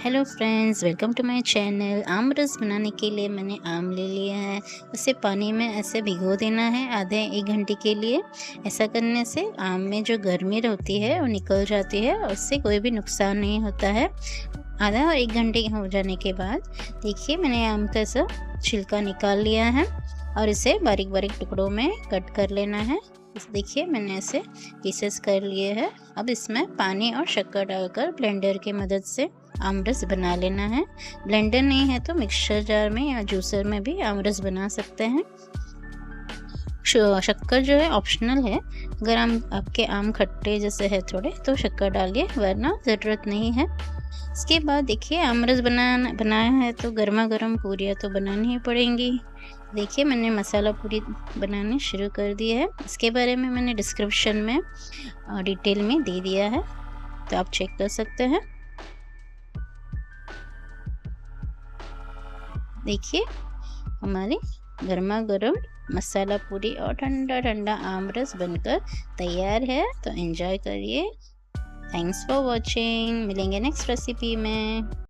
Hello friends, welcome to my channel. आम रस बनाने के लिए मैंने आम ले लिया है। उसे पानी में ऐसे भिगो देना है आधे 1 घंटे के लिए। ऐसा करने से आम में जो गर्मी होती है वो निकल जाती है और उससे कोई भी नुकसान नहीं होता है। आधा और 1 घंटे हो जाने के बाद देखिए मैंने आम का सब छिलका निकाल लिया है और इसे बारीक बारीक टुकड़ों में कट कर लेना है। देखिए मैंने ऐसे पीसेस कर लिए हैं। अब इसमें पानी और शक्कर डालकर ब्लेंडर की मदद से आम रस बना लेना है। ब्लेंडर नहीं है तो मिक्सर जार में या जूसर में भी आम रस बना सकते हैं। शक्कर जो है ऑप्शनल है। अगर आपके आम खट्टे जैसे है थोड़े तो शक्कर डालिए, वरना ज़रूरत नहीं है। इसके बाद देखिए आम रस बनाया है तो गर्मा गर्म पूरियाँ तो बनानी ही पड़ेंगी। देखिए मैंने मसाला पूरी बनानी शुरू कर दी है। इसके बारे में मैंने डिस्क्रिप्शन में डिटेल में दे दिया है, तो आप चेक कर सकते हैं। देखिए हमारी गर्मा गर्म मसाला पूरी और ठंडा ठंडा आम रस बनकर तैयार है, तो एंजॉय करिए। Thanks for watching. मिलेंगे नेक्स्ट रेसिपी में।